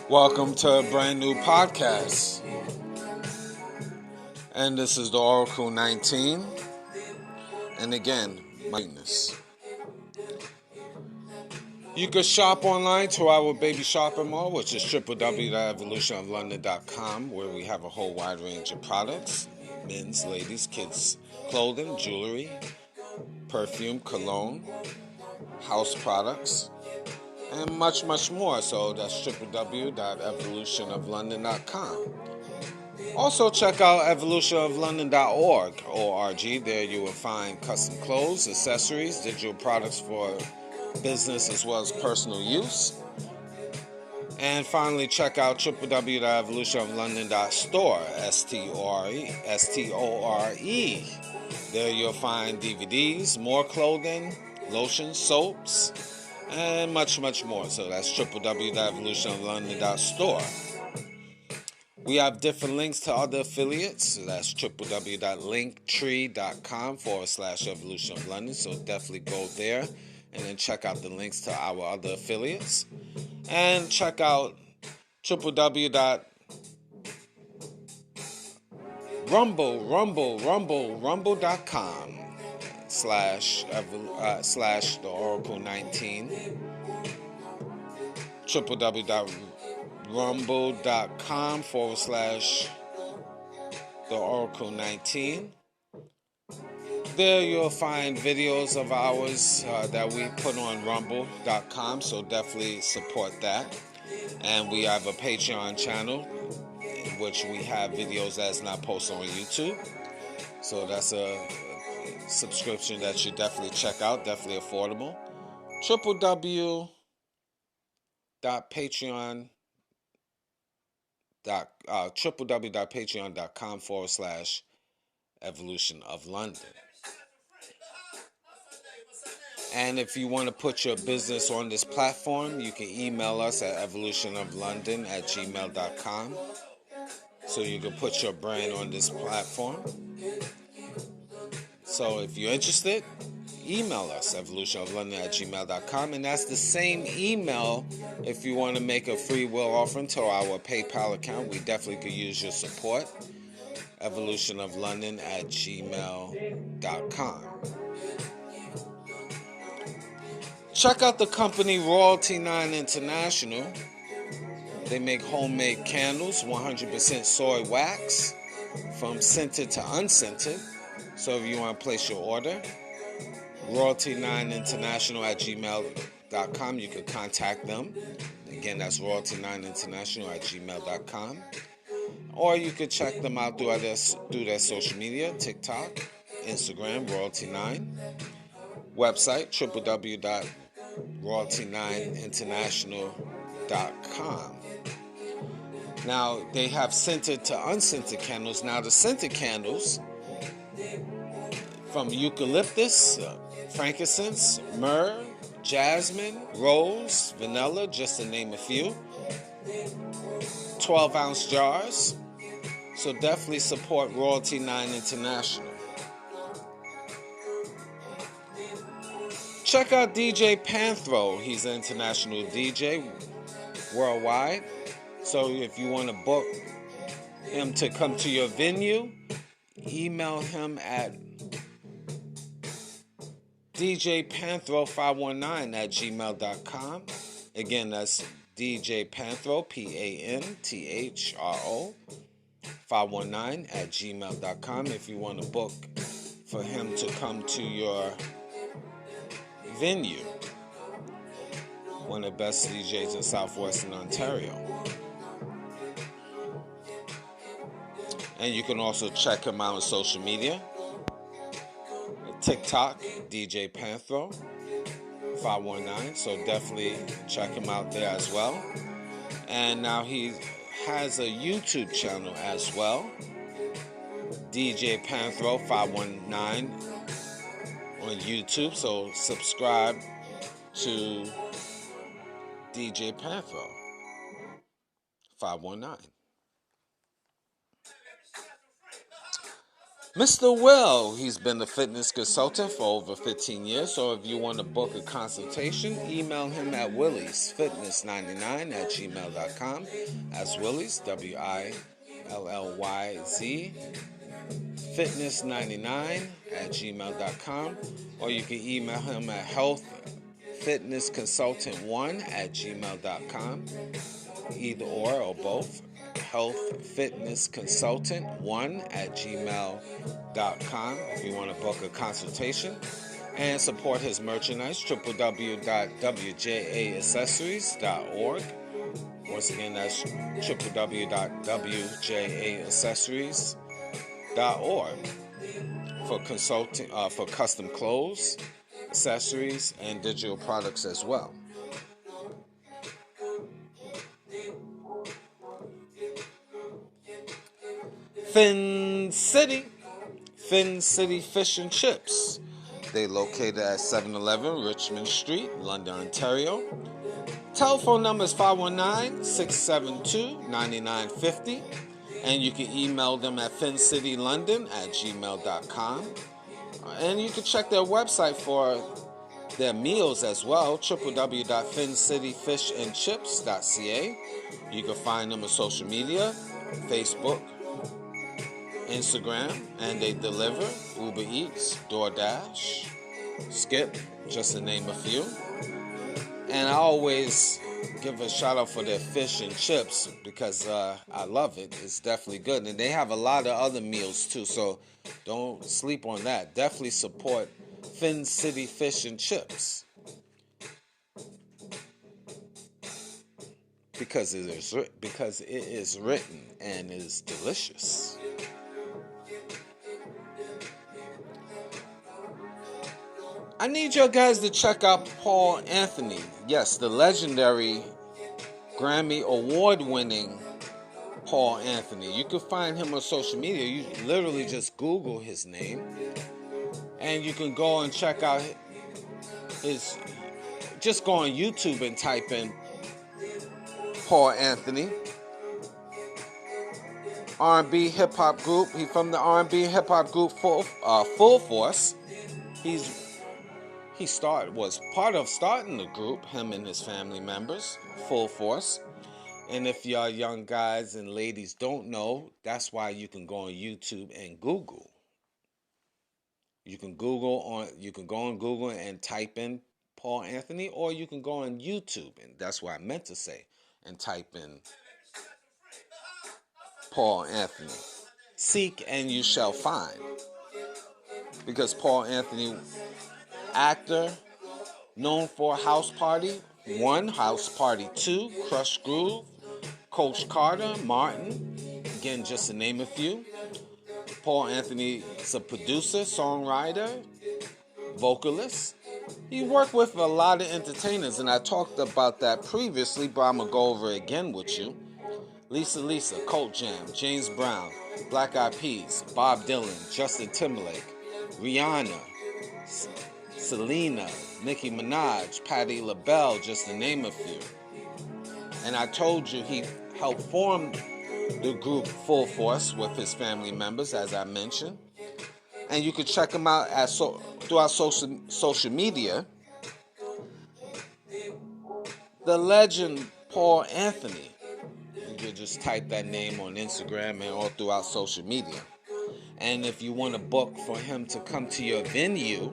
Welcome to a brand new podcast, and this is the Oracle 19, and again, my weakness. You can shop online to our baby shopping mall, which is www.evolutionoflondon.com, where we have a whole wide range of products, men's, ladies, kids, clothing, jewelry, perfume, cologne, house products, and much, much more. So that's www.evolutionoflondon.com. Also check out evolutionoflondon.org, O-R-G. There you will find custom clothes, accessories, digital products for business as well as personal use. And finally, check out www.evolutionoflondon.store, S-T-O-R-E. There you'll find DVDs, more clothing, lotions, soaps, and much, much more. So that's www.evolutionoflondon.store. We have different links to other affiliates. So that's www.linktree.com/Evolution of London. So definitely go there and then check out the links to our other affiliates. And check out rumble.com/the Oracle 19. www.rumble.com/the Oracle 19. There you'll find videos of ours that we put on rumble.com, so definitely support that. And we have a Patreon channel in which we have videos that's not posted on YouTube. So that's a subscription that you definitely check out, definitely affordable. www.patreon.com/Evolution of London. And if you want to put your business on this platform, you can email us at evolutionoflondon@gmail.com. So you can put your brand on this platform. So if you're interested, email us, evolutionoflondon@gmail.com. And that's the same email if you want to make a free will offering to our PayPal account. We definitely could use your support. evolutionoflondon@gmail.com. Check out the company Royalty 9 International. They make homemade candles, 100% soy wax, from scented to unscented. So if you want to place your order, royalty9international@gmail.com. You can contact them. Again, that's royalty9international@gmail.com. Or you could check them out through their social media, TikTok, Instagram, Royalty9. Website, www.royalty9international.com. Now, they have scented to unscented candles. Now, the scented candles from eucalyptus, frankincense, myrrh, jasmine, rose, vanilla, just to name a few. 12-ounce jars. So definitely support Royalty 9 International. Check out DJ Panthro. He's an international DJ worldwide. So if you want to book him to come to your venue, email him at djpanthro519@gmail.com. Again, that's DJ Panthro, Panthro, 519@gmail.com if you want to book for him to come to your venue. One of the best DJs in Southwestern Ontario. And you can also check him out on social media. TikTok, DJ Panthro. 519. So definitely check him out there as well. And now he has a YouTube channel as well, DJ Panthro 519 on YouTube. So subscribe to DJ Panthro 519. Mr. Will, he's been a fitness consultant for over 15 years, so if you want to book a consultation, email him at williesfitness99@gmail.com. That's Willies, WILLYZ, fitness99@gmail.com, or you can email him at healthfitnessconsultant1@gmail.com, either or both. healthfitnessconsultant1@gmail.com if you want to book a consultation and support his merchandise. www.wjaaccessories.org. Once again, that's www.wjaaccessories.org for consulting, for custom clothes, accessories, and digital products as well. Fin City Fish and Chips. They located at 711 Richmond Street, London, Ontario. Telephone number is 519-672-9950. And you can email them at fincitylondon@gmail.com. And you can check their website for their meals as well, www.fincityfishandchips.ca. You can find them on social media, Facebook, Instagram, and they deliver Uber Eats, DoorDash, Skip, just to name a few. And I always give a shout out for their fish and chips because I love it. It's definitely good. And they have a lot of other meals too, so don't sleep on that. Definitely support Fin City Fish and Chips because it is written and is delicious. I need you guys to check out Paul Anthony. Yes, the legendary Grammy award-winning Paul Anthony. You can find him on social media. You literally just Google his name. And you can go and check out his... Just go on YouTube and type in Paul Anthony. R&B hip-hop group. He's from the R&B hip-hop group Full Force. He was part of starting the group, him and his family members, Full Force. And if y'all young guys and ladies don't know, that's why you can go on YouTube and Google. You can go on Google and type in Paul Anthony, or you can go on YouTube, and that's what I meant to say, and type in Paul Anthony. Seek and you shall find. Because Paul Anthony, actor, known for House Party 1, House Party 2, Crush Groove, Coach Carter, Martin, again, just to name a few. Paul Anthony is a producer, songwriter, vocalist. He worked with a lot of entertainers, and I talked about that previously, but I'm going to go over it again with you. Lisa, Colt Jam, James Brown, Black Eyed Peas, Bob Dylan, Justin Timberlake, Rihanna, Selena, Nicki Minaj, Patti LaBelle, just to name a few. And I told you he helped form the group Full Force with his family members, as I mentioned. And you can check him out throughout social media. The legend Paul Anthony. You can just type that name on Instagram and all throughout social media. And if you want to book for him to come to your venue,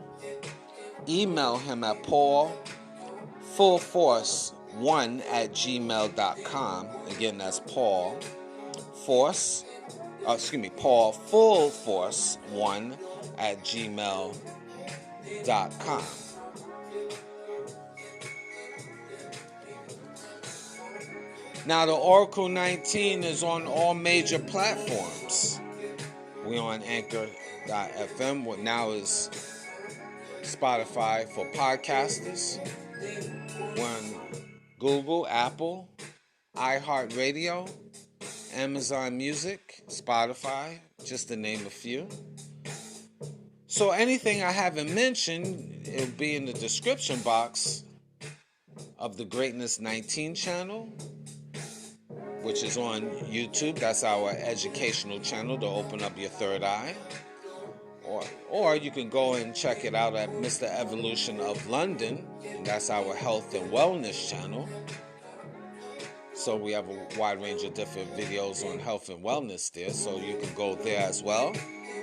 email him at paulfullforce1@gmail.com. Again, that's Paul fullforce1@gmail.com. Now, the Oracle 19 is on all major platforms. We're on Anchor.fm, what now is Spotify for podcasters. We're on Google, Apple, iHeartRadio, Amazon Music, Spotify, just to name a few. So anything I haven't mentioned, it'll be in the description box of the Greatness 19 channel, which is on YouTube. That's our educational channel to open up your third eye. Or you can go and check it out at Mr. Evolution of London. That's our health and wellness channel. So we have a wide range of different videos on health and wellness there, so you can go there as well.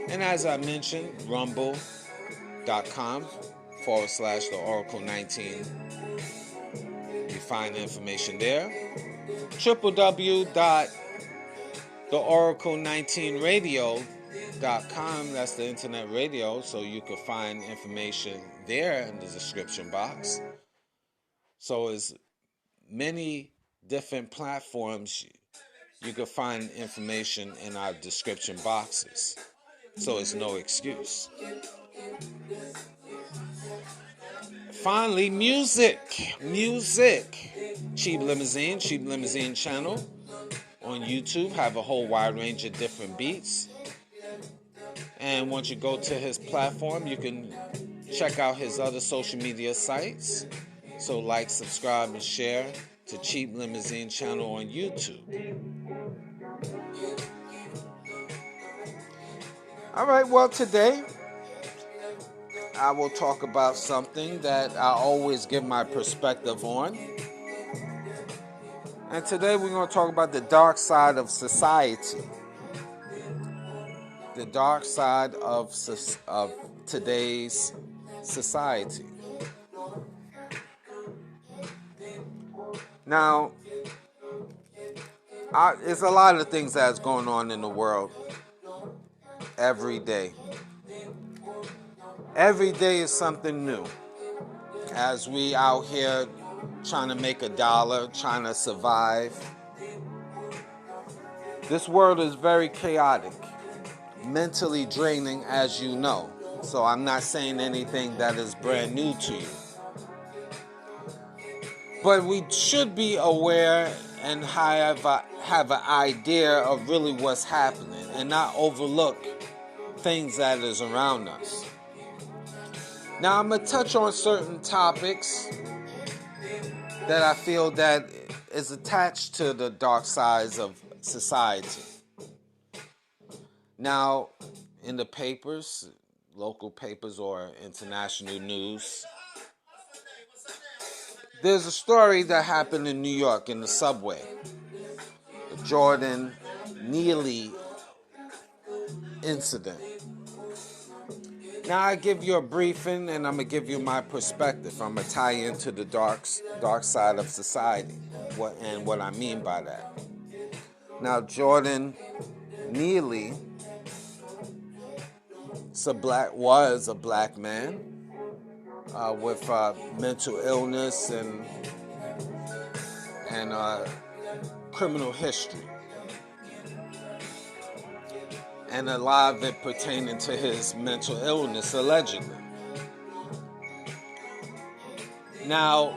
And as I mentioned, rumble.com/the Oracle 19. You find information there. www.theoracle19radio.com. That's the internet radio, so you can find information there in the description box. So as many different platforms, you can find information in our description boxes. So it's no excuse. Finally, music. Cheap Limousine channel on YouTube. Have a whole wide range of different beats. And once you go to his platform, you can check out his other social media sites. So like, subscribe, and share to Cheap Limousine channel on YouTube. All right, well, today I will talk about something that I always give my perspective on. And today we're going to talk about the dark side of society. The dark side of today's society. Now, there's a lot of things that's going on in the world every day. Every day is something new. As we out here trying to make a dollar, trying to survive. This world is very chaotic, mentally draining, as you know. So I'm not saying anything that is brand new to you. But we should be aware and have an idea of really what's happening and not overlook things that is around us. Now I'm going to touch on certain topics that I feel that is attached to the dark sides of society. Now, in the papers, local papers or international news, there's a story that happened in New York in the subway. The Jordan Neely incident. Now I give you a briefing and I'm going to give you my perspective. I'm going to tie into the dark side of society what I mean by that. Now Jordan Neely was a black man with mental illness and criminal history. And a lot of it pertaining to his mental illness, allegedly. Now,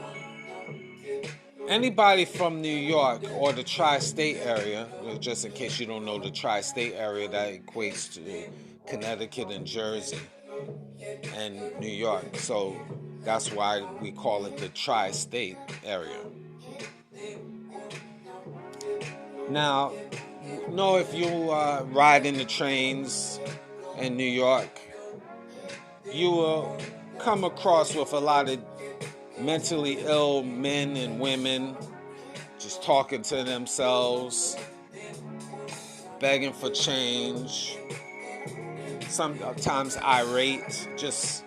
anybody from New York or the tri-state area, just in case you don't know the tri-state area, that equates to Connecticut and Jersey and New York. So that's why we call it the tri-state area. Now, if you ride in the trains in New York, you will come across with a lot of mentally ill men and women just talking to themselves, begging for change, sometimes irate, just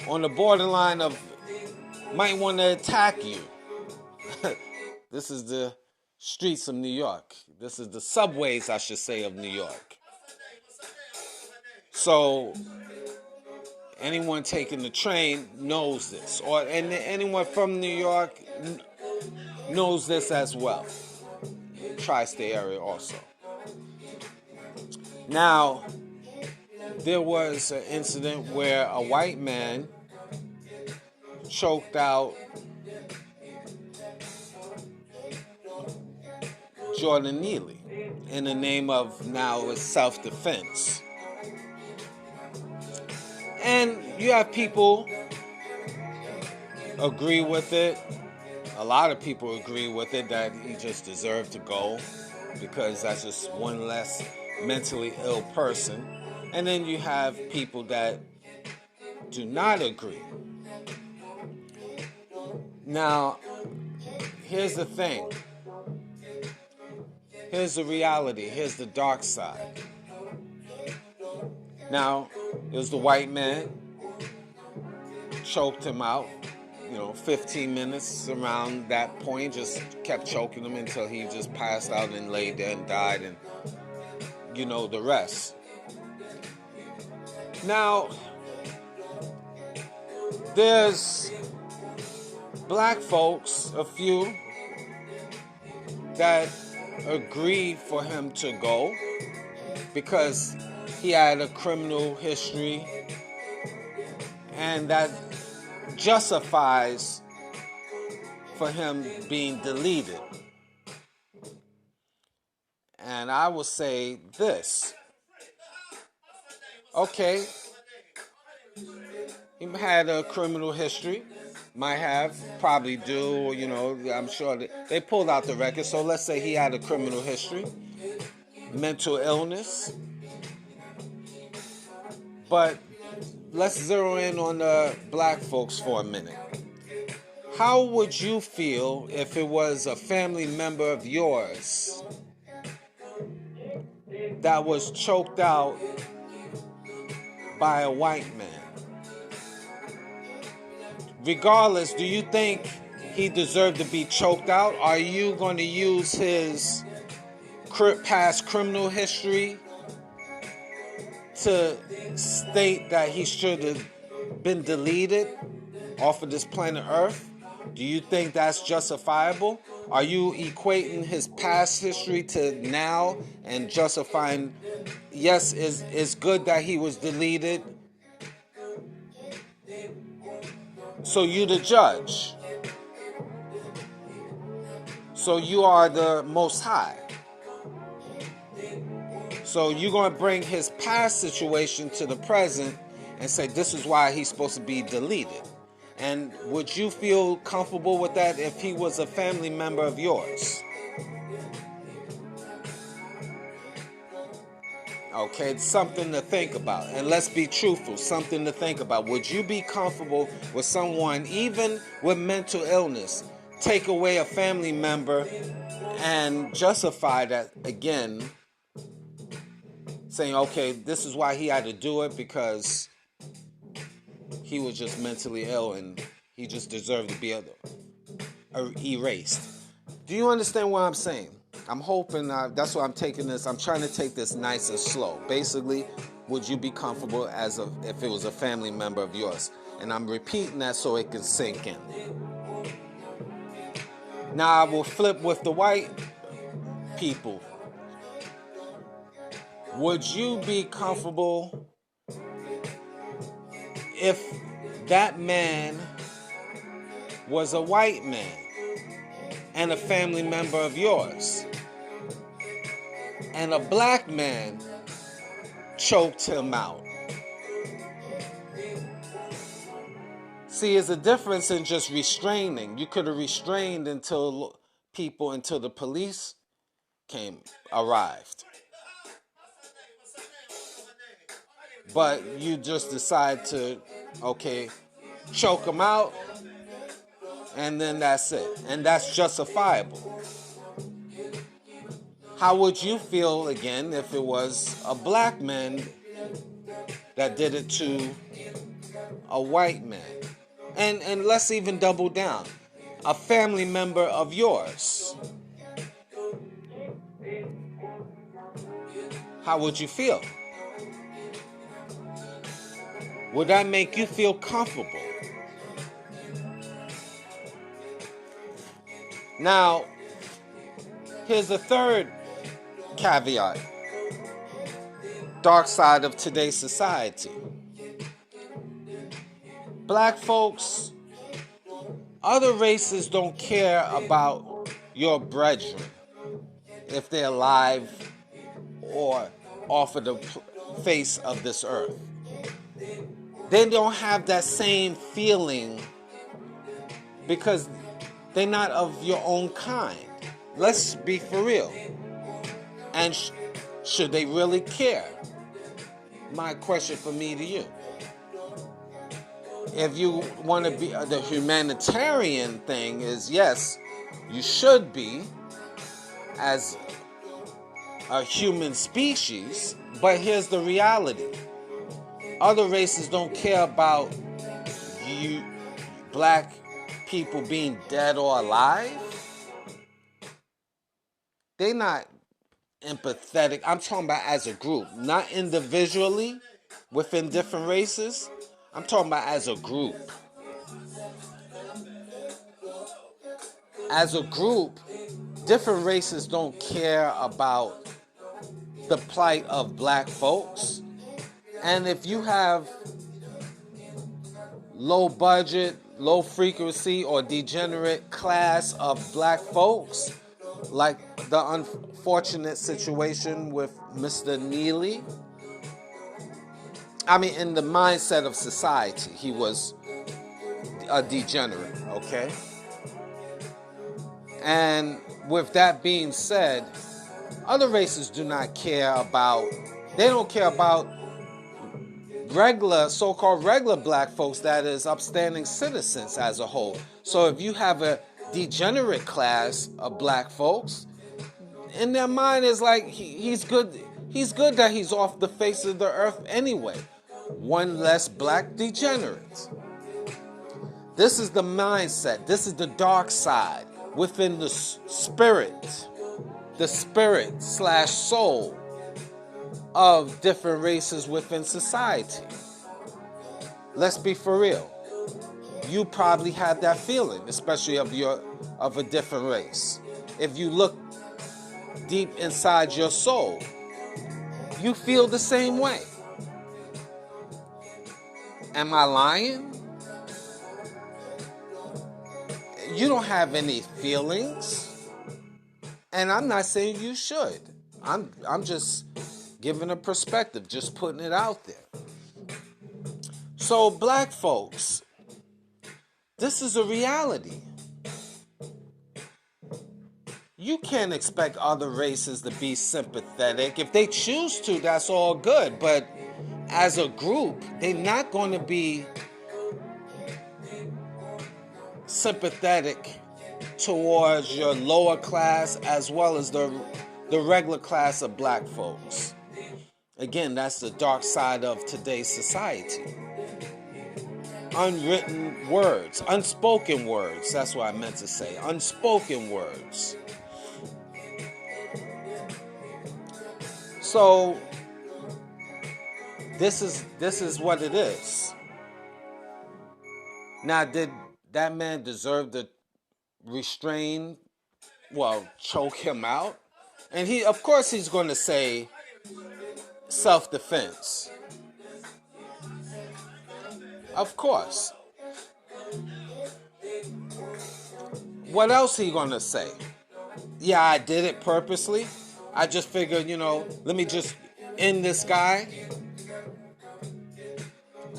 on the borderline of might want to attack you. This is the streets of New York. This is the subways, I should say, of New York. So anyone taking the train knows this, and anyone from New York knows this as well. Tri-state area also. Now, there was an incident where a white man choked out Jordan Neely in the name of now it's self-defense. And you have people agree with it. A lot of people agree with it that he just deserved to go because that's just one less mentally ill person. And then you have people that do not agree. Now, here's the thing. Here's the reality. Here's the dark side. Now, it was the white man, choked him out, 15 minutes around that point, just kept choking him until he just passed out and laid there and died, and you know the rest. Now, there's black folks, a few, that agree for him to go because he had a criminal history, and that justifies for him being deleted. And I will say this. Okay, he had a criminal history. Might have, probably do, I'm sure they pulled out the record. So let's say he had a criminal history, mental illness. But let's zero in on the black folks for a minute. How would you feel if it was a family member of yours that was choked out by a white man? Regardless, do you think he deserved to be choked out? Are you going to use his past criminal history to state that he should have been deleted off of this planet Earth? Do you think that's justifiable? Are you equating his past history to now and justifying, yes, it's good that he was deleted? So you the judge. So you are the Most High. So you're going to bring his past situation to the present and say this is why he's supposed to be deleted. And would you feel comfortable with that if he was a family member of yours? Okay, it's something to think about. And let's be truthful, something to think about. Would you be comfortable with someone, even with mental illness, take away a family member and justify that again, saying, okay, this is why he had to do it because he was just mentally ill and he just deserved to be erased? Do you understand what I'm saying? I'm hoping, that's why I'm taking this. I'm trying to take this nice and slow. Basically, would you be comfortable if it was a family member of yours? And I'm repeating that so it can sink in. Now I will flip with the white people. Would you be comfortable if that man was a white man and a family member of yours, and a black man choked him out? See, there's a difference in just restraining. You could have restrained until the police arrived. But you just decide to, okay, choke him out, and then that's it. And that's justifiable. How would you feel, again, if it was a black man that did it to a white man? And let's even double down. A family member of yours. How would you feel? Would that make you feel comfortable? Now, here's the third caveat. Dark side of today's society. Black folks Other races don't care about your brethren, if they're alive or off of the face of this earth. They don't have that same feeling because they're not of your own kind. Let's be for real. And should they really care? My question for me to you. If you want to be, the humanitarian thing is, yes, you should be as a human species, but here's the reality. Other races don't care about you, black people, being dead or alive. They're not empathetic. I'm talking about as a group, not individually within different races. I'm talking about as a group. As a group, different races don't care about the plight of black folks. And if you have low budget, low frequency, or degenerate class of black folks, like the unfortunate situation with Mr. Neely, I mean, in the mindset of society, he was a degenerate, okay? And with that being said, other races do not care about, they don't care about regular, so-called regular black folks, that is, upstanding citizens as a whole. So if you have a degenerate class of black folks, in their mind is like, he's good that he's off the face of the earth anyway. One less black degenerate. This is the mindset. This is the dark side within the spirit / soul of different races within society. Let's be for real. You probably have that feeling, especially of a different race. If you look deep inside your soul, you feel the same way. Am I lying? You don't have any feelings. And I'm not saying you should. I'm just giving a perspective, just putting it out there. So black folks, this is a reality. You can't expect other races to be sympathetic. If they choose to, that's all good. But as a group, they're not going to be sympathetic towards your lower class as well as the regular class of black folks. Again, that's the dark side of today's society. Unwritten words, unspoken words, that's what I meant to say. Unspoken words. So this is what it is. Now, did that man deserve to choke him out? And of course he's going to say self-defense. Of course. What else he going to say? Yeah, I did it purposely. I just figured, let me just end this guy.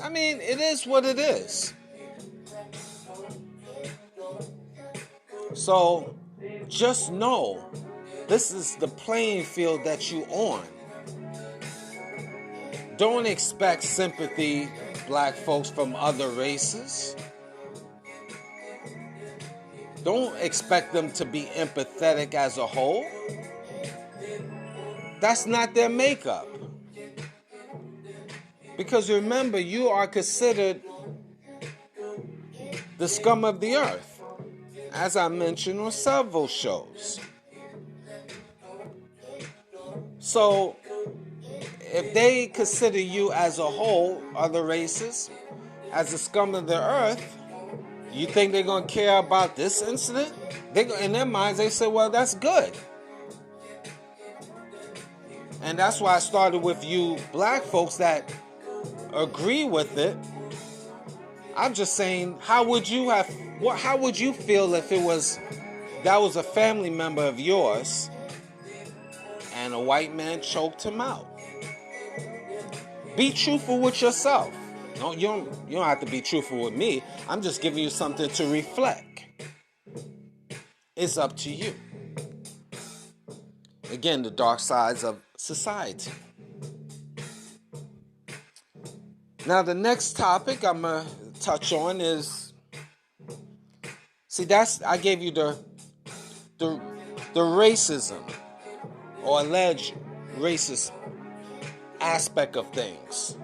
I mean, it is what it is. So, just know, this is the playing field that you on. Don't expect sympathy, black folks, from other races. Don't expect them to be empathetic as a whole. That's not their makeup. Because remember, you are considered the scum of the earth, as I mentioned on several shows. So, if they consider you as a whole, other races, as the scum of the earth, you think they're going to care about this incident? In their minds, they say, well, that's good. And that's why I started with you black folks that agree with it. I'm just saying, how would you feel if that was a family member of yours and a white man choked him out? Be truthful with yourself. No, you don't have to be truthful with me. I'm just giving you something to reflect. It's up to you. Again, the dark sides of society. Now, the next topic I'm going to touch on is, I gave you the racism or alleged racist aspect of things.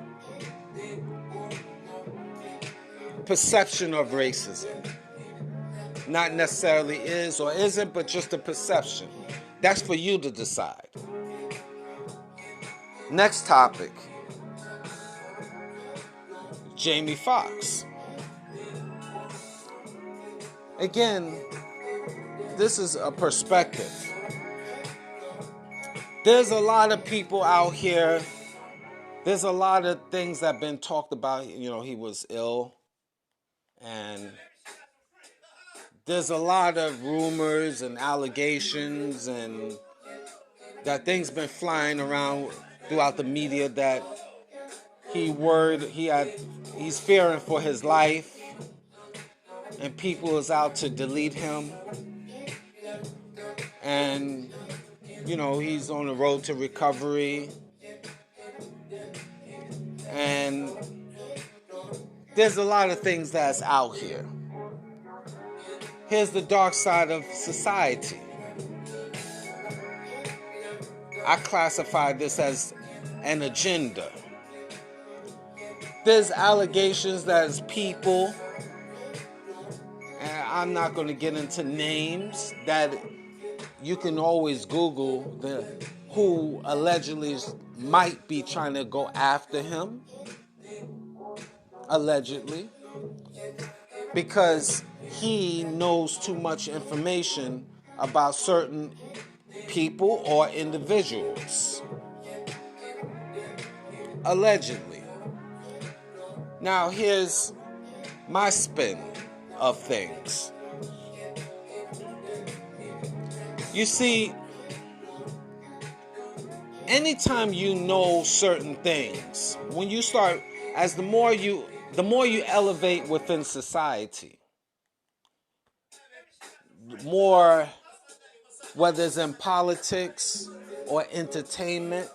Perception of racism. Not necessarily is or isn't, but just a perception. That's for you to decide. Next topic. Jamie Foxx. Again, this is a perspective. There's a lot of people out here. There's a lot of things that have been talked about. He was ill. And there's a lot of rumors and allegations and that things been flying around throughout the media that he's fearing for his life and people is out to delete him. And, he's on the road to recovery. And there's a lot of things that's out here. Here's the dark side of society. I classify this as an agenda. There's allegations that is people, and I'm not going to get into names, that you can always Google who allegedly might be trying to go after him. Allegedly. Because he knows too much information about certain people or individuals. Allegedly. Now, here's my spin of things. You see, anytime you know certain things, when you start, the more you elevate within society, more, whether it's in politics or entertainment,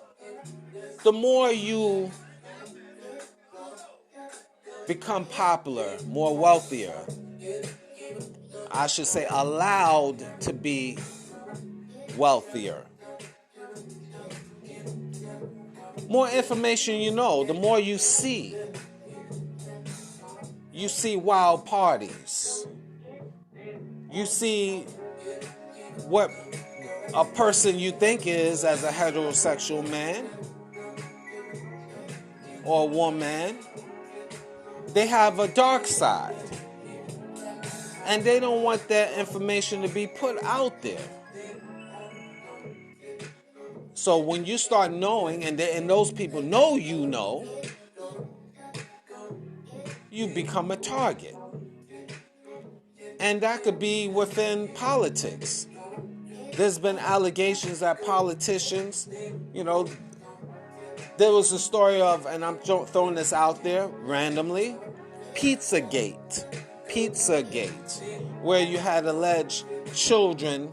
the more you become popular, more wealthier, I should say allowed to be wealthier. More information you know, the more you see. You see wild parties. You see what a person you think is as a heterosexual man or woman. They have a dark side. And they don't want that information to be put out there. So when you start knowing, and those people know, you become a target. And that could be within politics. There's been allegations that politicians, there was a story of, and I'm throwing this out there randomly, Pizzagate, where you had alleged children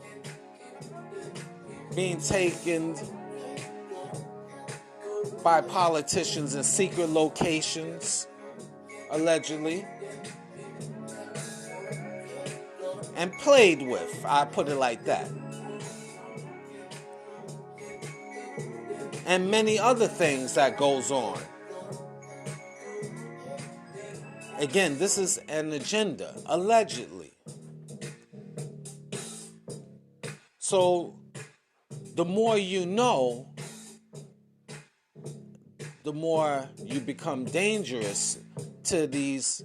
being taken by politicians in secret locations, allegedly, and played with, I put it like that. And many other things that goes on. Again, this is an agenda, allegedly. So, the more you know, the more you become dangerous to these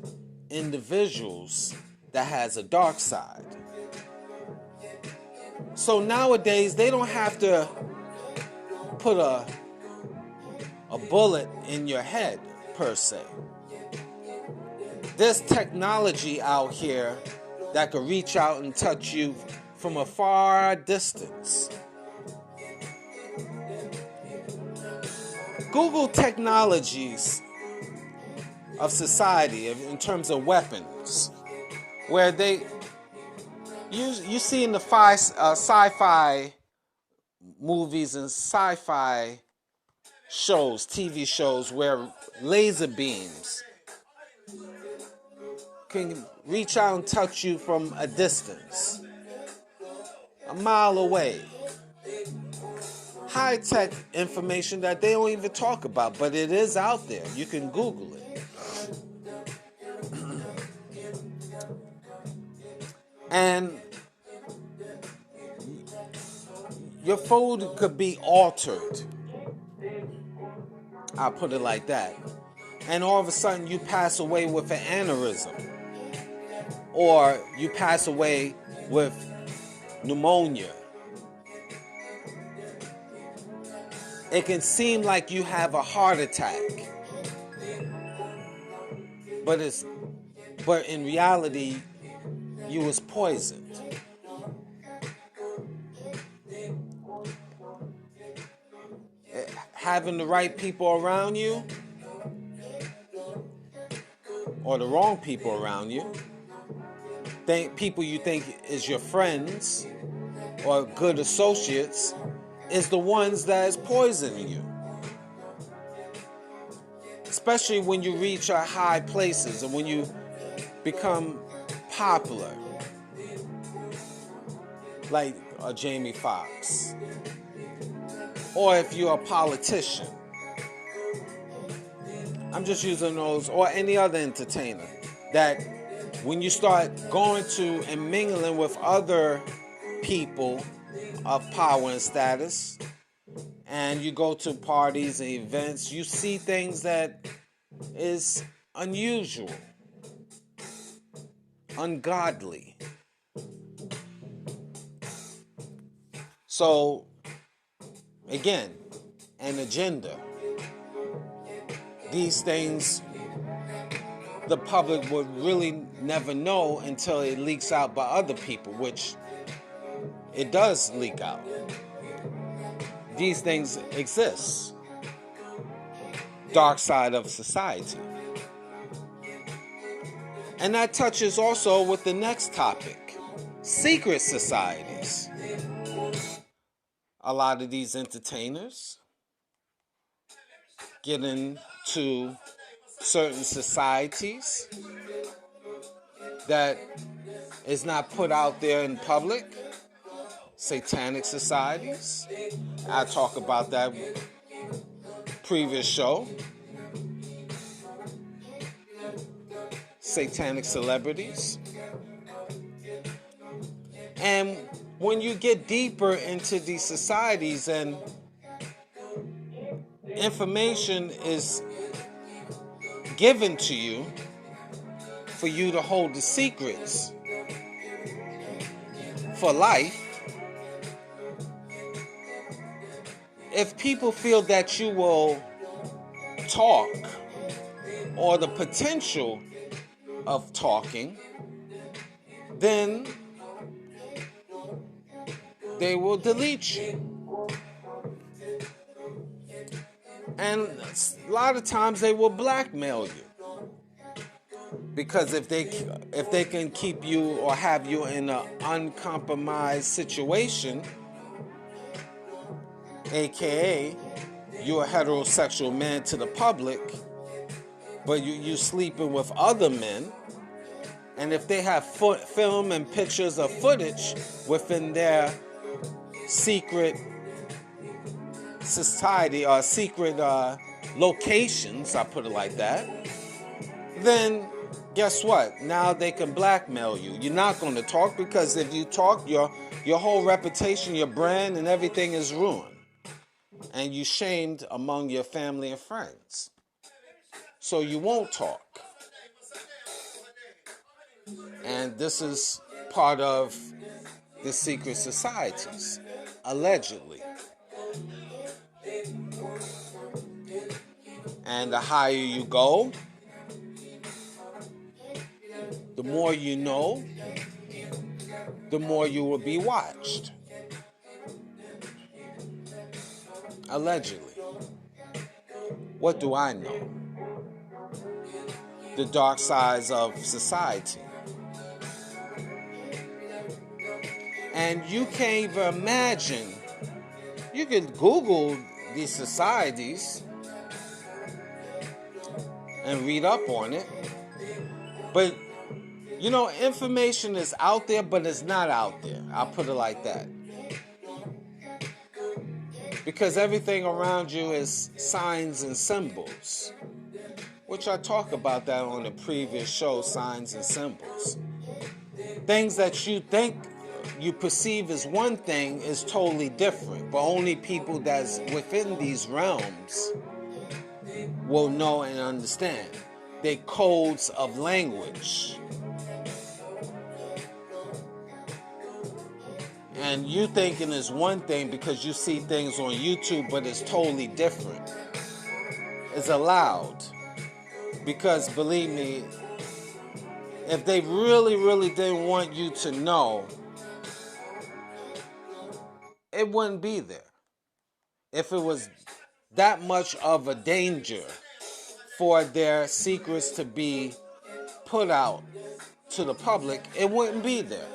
individuals that has a dark side. So nowadays, they don't have to put a bullet in your head, per se. There's technology out here that could reach out and touch you from a far distance. Google technologies of society in terms of weapons, where you see in the sci-fi movies and sci-fi shows, TV shows, where laser beams can reach out and touch you from a distance, a mile away. High-tech information that they don't even talk about, but it is out there. You can Google it. And your food could be altered. I'll put it like that. And all of a sudden you pass away with an aneurysm. Or you pass away with pneumonia. It can seem like you have a heart attack. But in reality, you was poisoned. Having the right people around you, or the wrong people around you, people you think is your friends or good associates, is the ones that is poisoning you. Especially when you reach high places and when you become popular, like Jamie Foxx, or if you're a politician. I'm just using those, or any other entertainer, that when you start going to and mingling with other people of power and status, and you go to parties and events, you see things that is unusual, ungodly. So, again, an agenda. These things the public would really never know until it leaks out by other people, which it does leak out. These things exist. Dark side of society. And that touches also with the next topic, secret societies. A lot of these entertainers get into certain societies that is not put out there in public. Satanic societies. I talk about that previous show. Satanic celebrities. And when you get deeper into these societies and information is given to you for you to hold the secrets for life, if people feel that you will talk or the potential of talking, then they will delete you. And a lot of times they will blackmail you. Because if they can keep you or have you in an uncompromised situation, aka you're a heterosexual man to the public, but you sleeping with other men, and if they have film and pictures of footage within their secret society or secret locations, I put it like that, then guess what? Now they can blackmail you. You're not going to talk, because if you talk, your whole reputation, your brand, and everything is ruined. And you shamed among your family and friends. So you won't talk. And this is part of the secret societies, allegedly. And the higher you go, The more you know, the more you will be watched. Allegedly. What do I know? The dark sides of society. And you can't even imagine. You could Google these societies and read up on it. But, information is out there, but it's not out there. I'll put it like that. Because everything around you is signs and symbols. Which I talk about that on the previous show, signs and symbols. Things that you think you perceive as one thing is totally different. But only people that's within these realms will know and understand. They're codes of language. And you thinking is one thing because you see things on YouTube, but it's totally different. It's allowed. Because believe me, if they really, really didn't want you to know, it wouldn't be there. If it was that much of a danger for their secrets to be put out to the public, it wouldn't be there.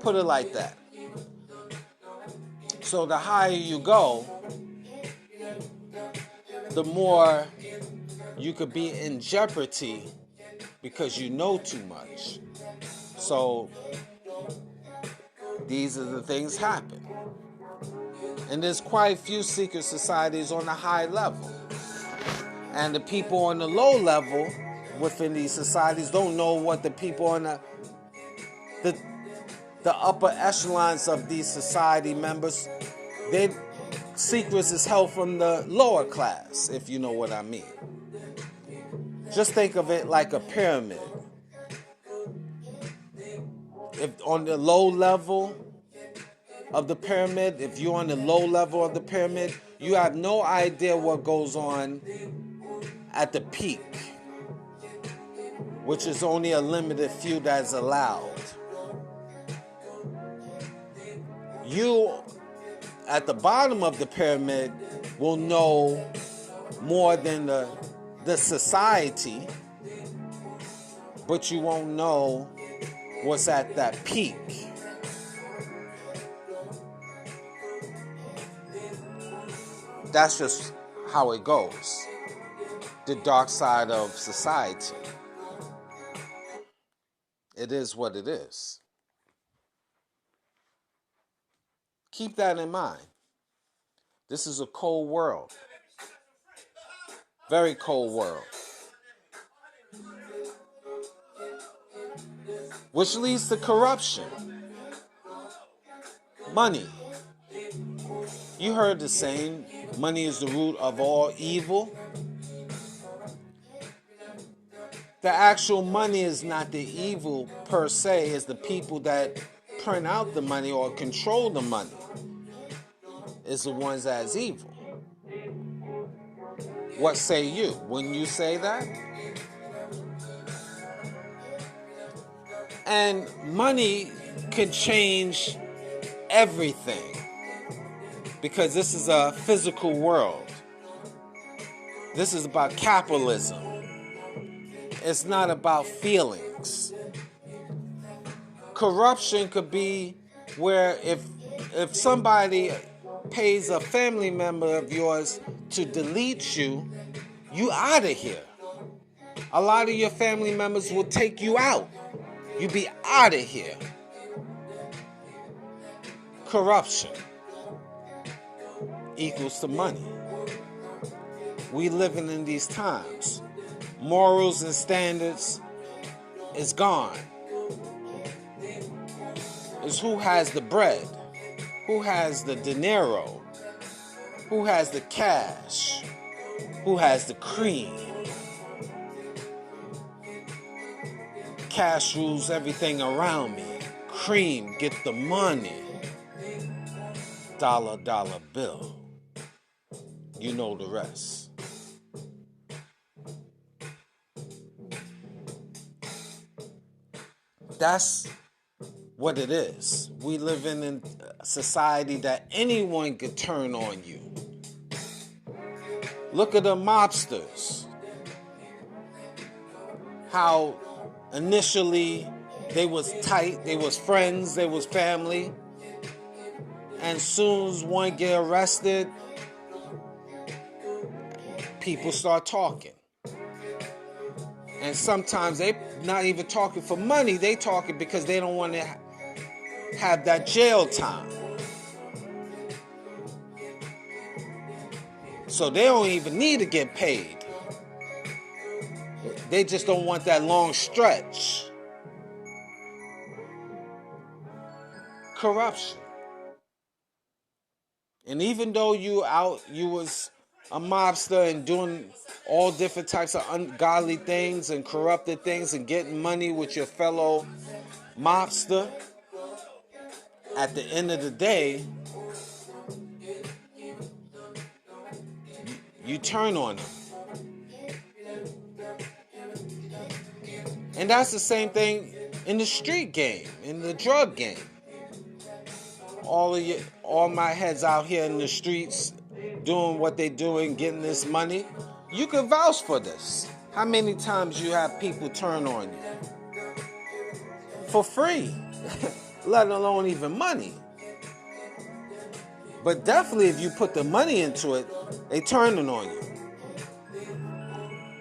Put it like that. So the higher you go, the more you could be in jeopardy because you know too much. So these are the things happen. And there's quite a few secret societies on the high level. And the people on the low level within these societies don't know what the people on the upper echelons of these society members, their secrets is held from the lower class, if you know what I mean. Just think of it like a pyramid. If on the low level of the pyramid, if you're on the low level of the pyramid, you have no idea what goes on at the peak, which is only a limited few that's allowed. You, at the bottom of the pyramid, will know more than the society, but you won't know what's at that peak. That's just how it goes. The dark side of society. It is what it is. Keep that in mind. This is a cold world. Very cold world. Which leads to corruption. Money. You heard the saying, money is the root of all evil. The actual money is not the evil per se, it's the people that print out the money or control the money. It's the ones that's evil. What say you? Wouldn't you say that? And money can change everything because this is a physical world. This is about capitalism. It's not about feelings. Corruption could be where if somebody pays a family member of yours to delete you, you out of here. A lot of your family members will take you out. You be out of here. Corruption equals to money. We living in these times. Morals and standards is gone. It's who has the bread, who has the dinero, who has the cash, who has the cream. Cash rules everything around me. Cream, get the money. Dollar bill. You know the rest. that's what it is. We live in a society that anyone could turn on you. Look at the mobsters. How initially they was tight, they was friends, they was family. And soon as one get arrested, people start talking. And sometimes they not even talking for money, they talking because they don't want to have that jail time. So they don't even need to get paid. They just don't want that long stretch. Corruption. And even though you was a mobster and doing all different types of ungodly things and corrupted things and getting money with your fellow mobster, at the end of the day, you turn on them. And that's the same thing in the street game, in the drug game. All my heads out here in the streets doing what they doing, getting this money, you can vouch for this. How many times you have people turn on you for free, let alone even money? But definitely if you put the money into it, they turning on you.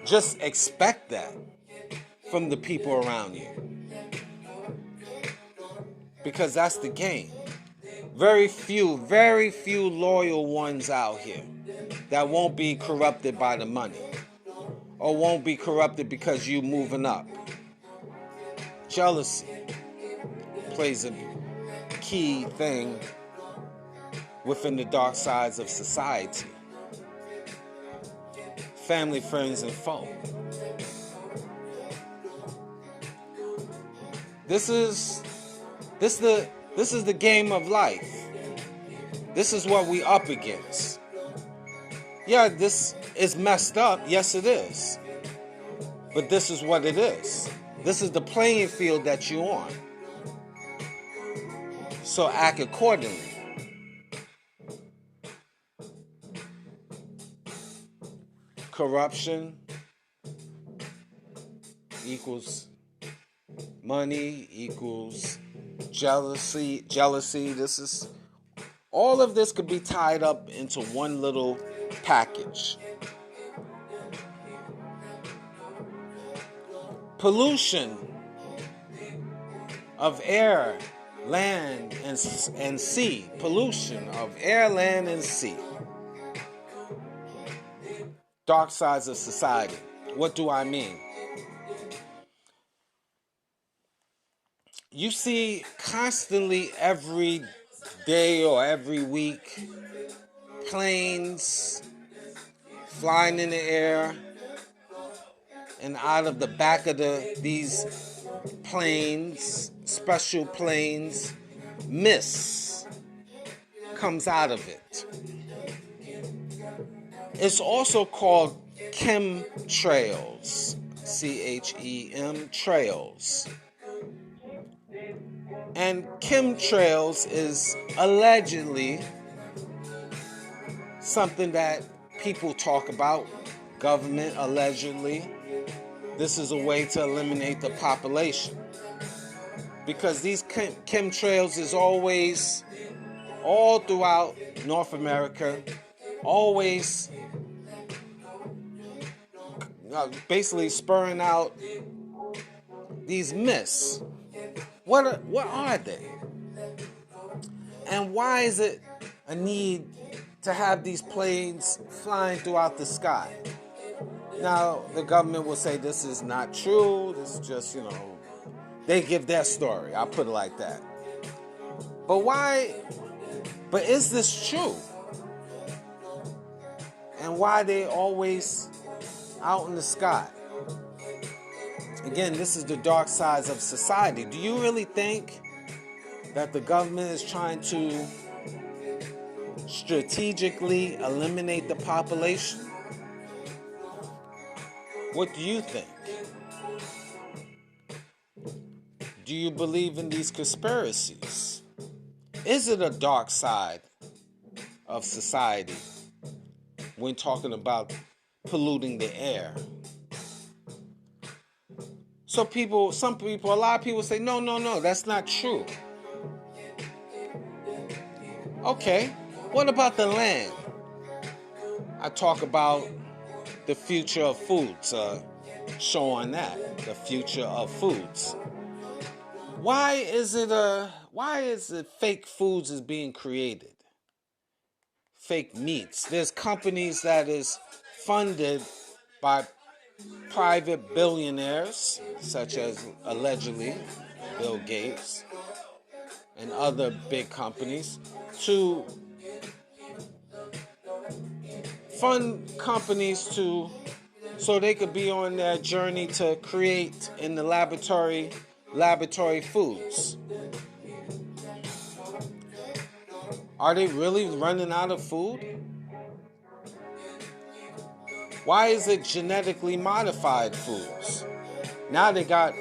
Just expect that from the people around you. Because that's the game. Very few loyal ones out here that won't be corrupted by the money. Or won't be corrupted because you moving up. Jealousy plays a key thing within the dark sides of society. Family, friends, and foe. This is the game of life. This is what we up against. Yeah, this is messed up. Yes, it is. But this is what it is. This is the playing field that you're on. So act accordingly. Corruption equals money, equals jealousy. All of this could be tied up into one little package. Pollution of air, land, and sea. Pollution of air, land, and sea. Dark sides of society. What do I mean? You see constantly every day or every week planes flying in the air, and out of the back of these planes, special planes, mist comes out of it. It's also called chemtrails, CHEM trails. And chemtrails is allegedly something that people talk about, government allegedly. This is a way to eliminate the population. Because these chemtrails is always, all throughout North America, always basically spurring out these mists. What are they? And why is it a need to have these planes flying throughout the sky? Now, the government will say this is not true. This is just, they give their story. I'll put it like that. But why? But is this true? And why they always out in the sky? Again, this is the dark sides of society. Do you really think that the government is trying to strategically eliminate the population? What do you think? Do Do you believe in these conspiracies? Is it a dark side of society when talking about polluting the air? So a lot of people say, no, that's not true. Okay, what about the land? I talk about the future of foods, show on that, the future of foods. Why is it fake foods is being created? Fake meats. There's companies that is funded by private billionaires, such as allegedly Bill Gates and other big companies, to fund companies so they could be on their journey to create in the laboratory foods. Are they really running out of food? Why is it genetically modified foods? Now they upped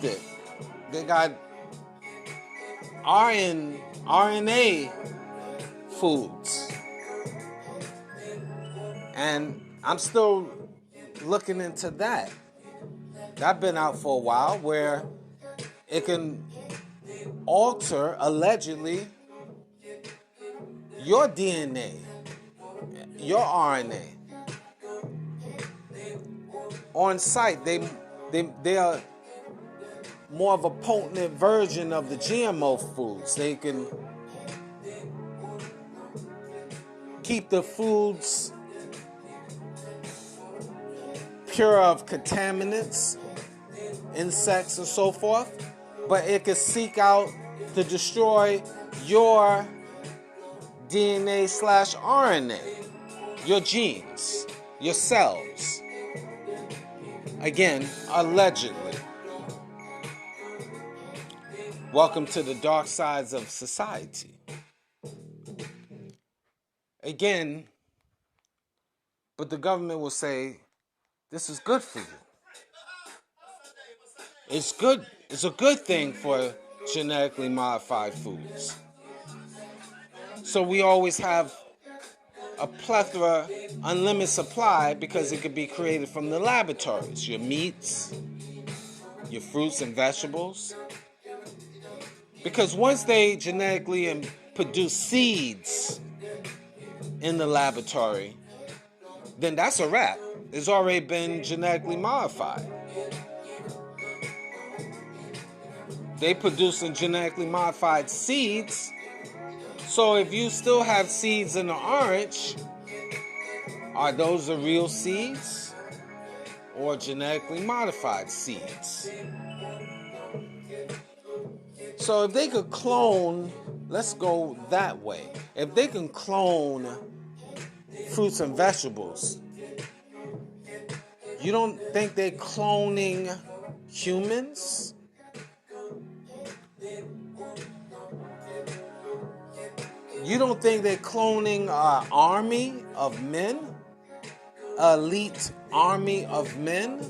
it. They got RNA foods. And I'm still looking into that. That's been out for a while, where it can alter, allegedly, your DNA, your RNA. On site, they are more of a potent version of the GMO foods. They can keep the foods pure of contaminants, insects, and so forth, but it can seek out to destroy your DNA/RNA, your genes, your cells. Again, allegedly. Welcome to the dark sides of society. Again, but the government will say, this is good for you. It's good. It's a good thing for genetically modified foods. So we always have a plethora, unlimited supply, because it could be created from the laboratories. Your meats, your fruits and vegetables. Because once they genetically produce seeds in the laboratory, then that's a wrap. It's already been genetically modified. They producing genetically modified seeds. So if you still have seeds in the orange, are those the real seeds or genetically modified seeds? So if they could clone, let's go that way. If they can clone fruits and vegetables, you don't think they're cloning humans? You don't think they're cloning an army of men? Elite army of men?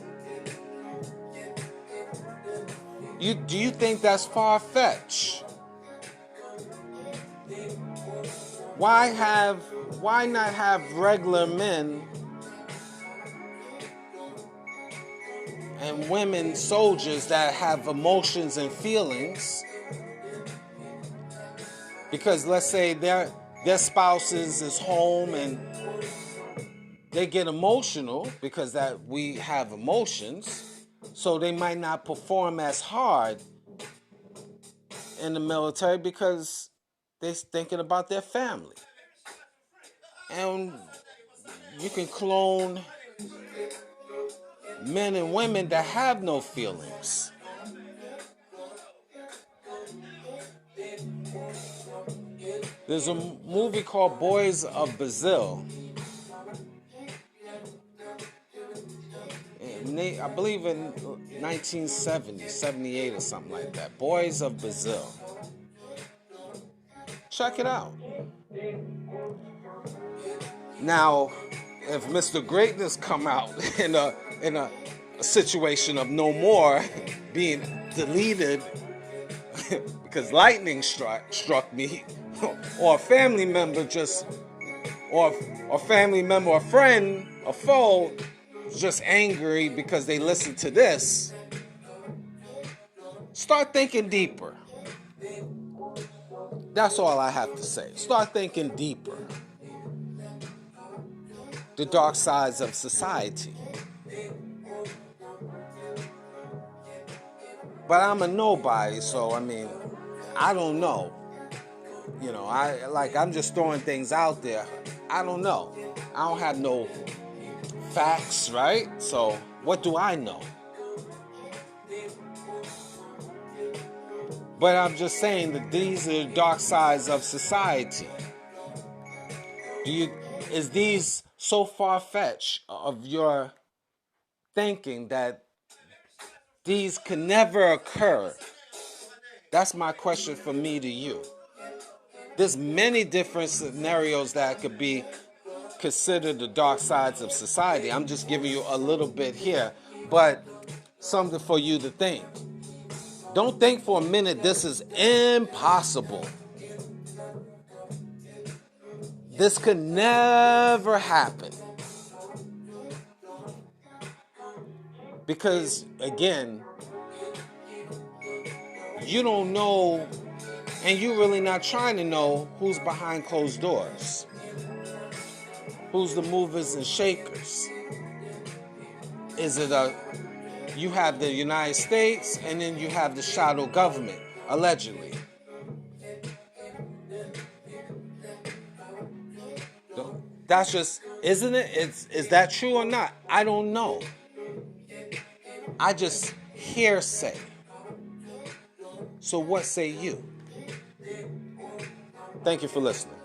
Do you think that's far-fetched? Why not have regular men and women soldiers that have emotions and feelings? Because let's say their spouses is home and they get emotional because that we have emotions, so they might not perform as hard in the military because they're thinking about their family. And you can clone men and women that have no feelings. There's a movie called Boys of Brazil. I believe in 1970, 78 or something like that. Boys of Brazil. Check it out. Now, if Mr. Greatness come out in a situation of no more being deleted because lightning struck me, or a family member or a family member, a friend, a foe, just angry because they listened to this. Start thinking deeper. That's all I have to say. Start thinking deeper. The dark sides of society. But I'm a nobody, so I don't know. I'm just throwing things out there. I don't know. I don't have no facts, right? So what do I know? But I'm just saying that these are the dark sides of society. Is these so far-fetched of your thinking that these can never occur? That's my question from me to you. There's many different scenarios that could be considered the dark sides of society. I'm just giving you a little bit here, but something for you to think. Don't think for a minute this is impossible. This could never happen. Because, again, you don't know, and you're really not trying to know who's behind closed doors. Who's the movers and shakers? Is it you have the United States, and then you have the shadow government, allegedly. That's just, isn't it? Is that true or not? I don't know. I just hearsay. So what say you? Thank you for listening.